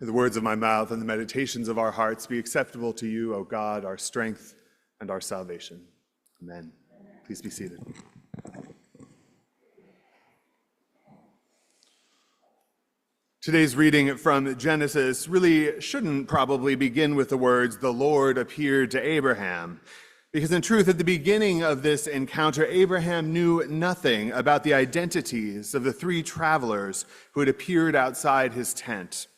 May the words of my mouth and the meditations of our hearts be acceptable to you, O God, our strength and our salvation. Amen. Please be seated. Today's reading from Genesis really shouldn't probably begin with the words, "The Lord appeared to Abraham," because in truth, at the beginning of this encounter, Abraham knew nothing about the identities of the three travelers who had appeared outside his tent.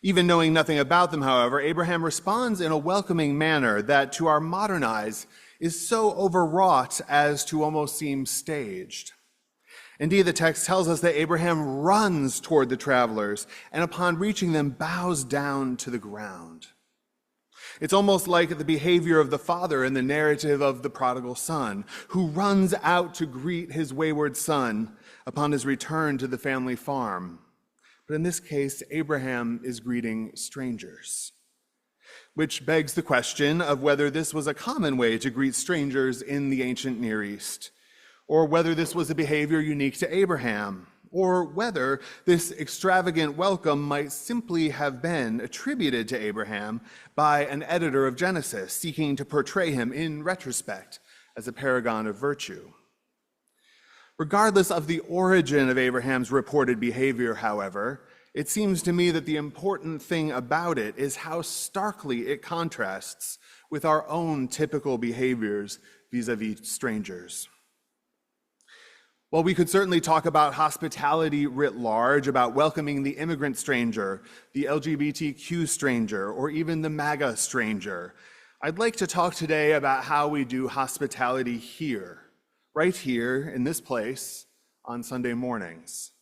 Even knowing nothing about them, however, Abraham responds in a welcoming manner that, to our modern eyes, is so overwrought as to almost seem staged. Indeed, the text tells us that Abraham runs toward the travelers and upon reaching them bows down to the ground. It's almost like the behavior of the father in the narrative of the prodigal son, who runs out to greet his wayward son upon his return to the family farm. But in this case, Abraham is greeting strangers, which begs the question of whether this was a common way to greet strangers in the ancient Near East, or whether this was a behavior unique to Abraham, or whether this extravagant welcome might simply have been attributed to Abraham by an editor of Genesis seeking to portray him in retrospect as a paragon of virtue. Regardless of the origin of Abraham's reported behavior, however, it seems to me that the important thing about it is how starkly it contrasts with our own typical behaviors vis-a-vis strangers. While we could certainly talk about hospitality writ large, about welcoming the immigrant stranger, the LGBTQ stranger, or even the MAGA stranger, I'd like to talk today about how we do hospitality here, right here in this place on Sunday mornings.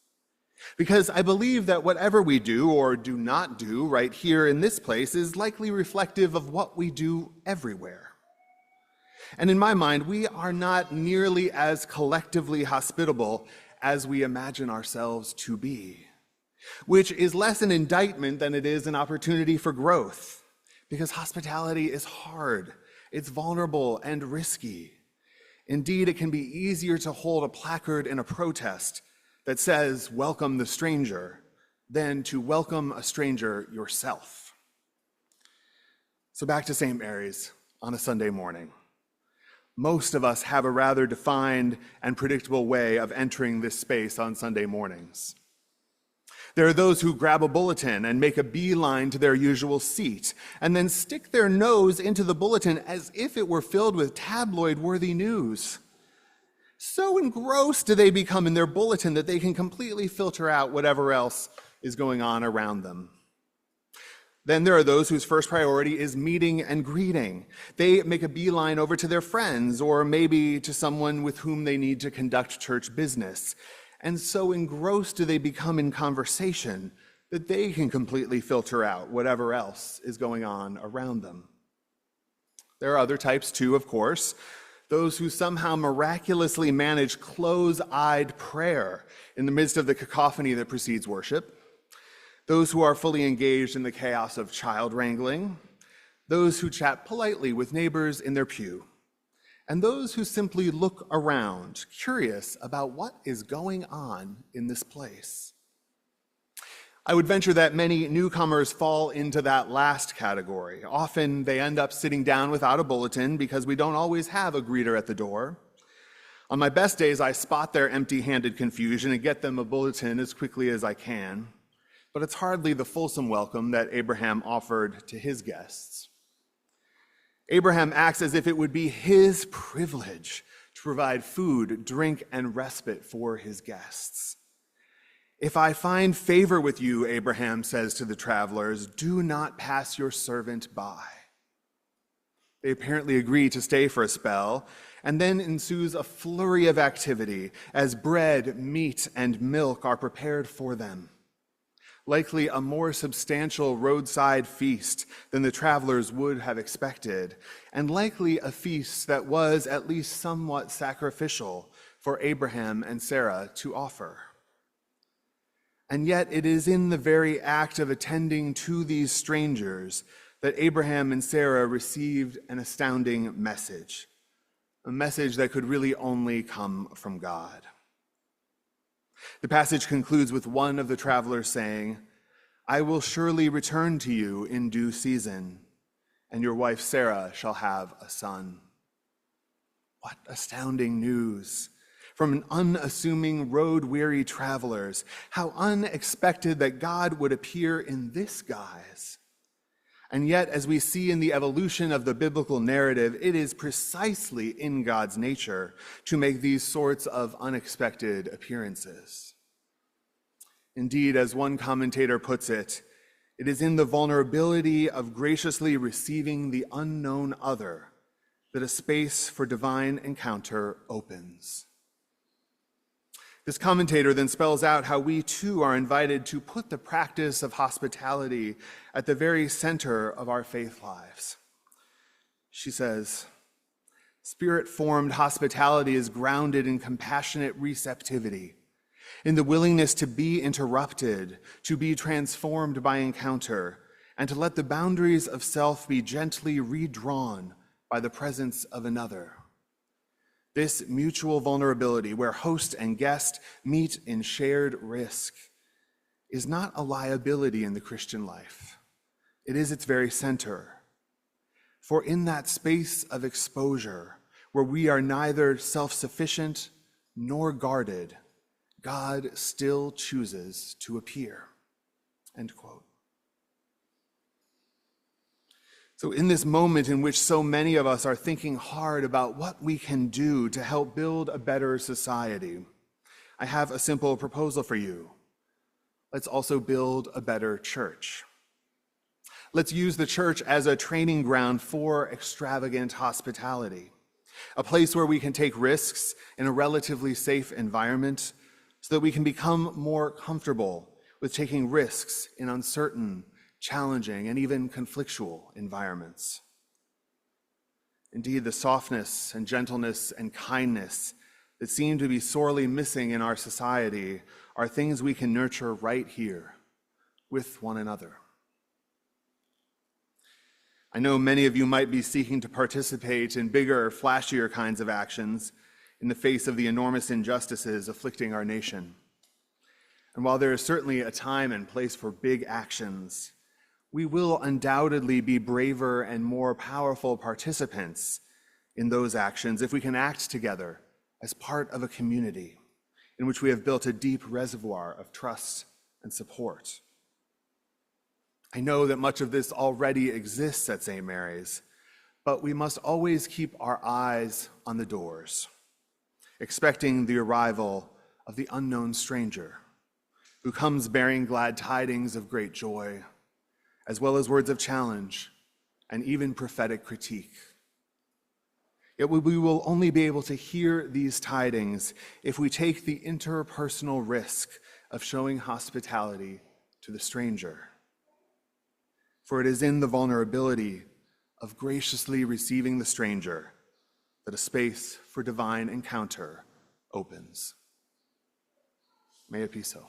Because I believe that whatever we do or do not do right here in this place is likely reflective of what we do everywhere. And in my mind, we are not nearly as collectively hospitable as we imagine ourselves to be, which is less an indictment than it is an opportunity for growth, because hospitality is hard, it's vulnerable and risky. Indeed, it can be easier to hold a placard in a protest that says, "Welcome the stranger," than to welcome a stranger yourself. So back to St. Mary's on a Sunday morning. Most of us have a rather defined and predictable way of entering this space on Sunday mornings. There are those who grab a bulletin and make a beeline to their usual seat, and then stick their nose into the bulletin as if it were filled with tabloid-worthy news. So engrossed do they become in their bulletin that they can completely filter out whatever else is going on around them. Then there are those whose first priority is meeting and greeting. They make a beeline over to their friends, or maybe to someone with whom they need to conduct church business. And so engrossed do they become in conversation that they can completely filter out whatever else is going on around them. There are other types too, of course, those who somehow miraculously manage close-eyed prayer in the midst of the cacophony that precedes worship, those who are fully engaged in the chaos of child wrangling, those who chat politely with neighbors in their pew, and those who simply look around, curious about what is going on in this place. I would venture that many newcomers fall into that last category. Often they end up sitting down without a bulletin because we don't always have a greeter at the door. On my best days, I spot their empty-handed confusion and get them a bulletin as quickly as I can. But it's hardly the fulsome welcome that Abraham offered to his guests. Abraham acts as if it would be his privilege to provide food, drink, and respite for his guests. "If I find favor with you," Abraham says to the travelers, "do not pass your servant by." They apparently agree to stay for a spell, and then ensues a flurry of activity as bread, meat, and milk are prepared for them. Likely a more substantial roadside feast than the travelers would have expected, and likely a feast that was at least somewhat sacrificial for Abraham and Sarah to offer. And yet it is in the very act of attending to these strangers that Abraham and Sarah received an astounding message, a message that could really only come from God. The passage concludes with one of the travelers saying, I will surely return to you in due season, and your wife Sarah shall have a son. What astounding news from an unassuming, road-weary travelers. How unexpected that God would appear in this guise. And yet, as we see in the evolution of the biblical narrative, it is precisely in God's nature to make these sorts of unexpected appearances. Indeed, as one commentator puts it, it is in the vulnerability of graciously receiving the unknown other that a space for divine encounter opens. This commentator then spells out how we too are invited to put the practice of hospitality at the very center of our faith lives. She says, Spirit-formed hospitality is grounded in compassionate receptivity, in the willingness to be interrupted, to be transformed by encounter, and to let the boundaries of self be gently redrawn by the presence of another. This mutual vulnerability, where host and guest meet in shared risk, is not a liability in the Christian life. It is its very center. For in that space of exposure, where we are neither self-sufficient nor guarded, God still chooses to appear. End quote. So in this moment in which so many of us are thinking hard about what we can do to help build a better society, I have a simple proposal for you. Let's also build a better church. Let's use the church as a training ground for extravagant hospitality, a place where we can take risks in a relatively safe environment so that we can become more comfortable with taking risks in uncertain, challenging, and even conflictual environments. Indeed, the softness and gentleness and kindness that seem to be sorely missing in our society are things we can nurture right here with one another. I know many of you might be seeking to participate in bigger, flashier kinds of actions in the face of the enormous injustices afflicting our nation. And while there is certainly a time and place for big actions, we will undoubtedly be braver and more powerful participants in those actions if we can act together as part of a community in which we have built a deep reservoir of trust and support. I know that much of this already exists at St. Mary's, but we must always keep our eyes on the doors, expecting the arrival of the unknown stranger who comes bearing glad tidings of great joy, as well as words of challenge and even prophetic critique. Yet we will only be able to hear these tidings if we take the interpersonal risk of showing hospitality to the stranger. For it is in the vulnerability of graciously receiving the stranger that a space for divine encounter opens. May it be so.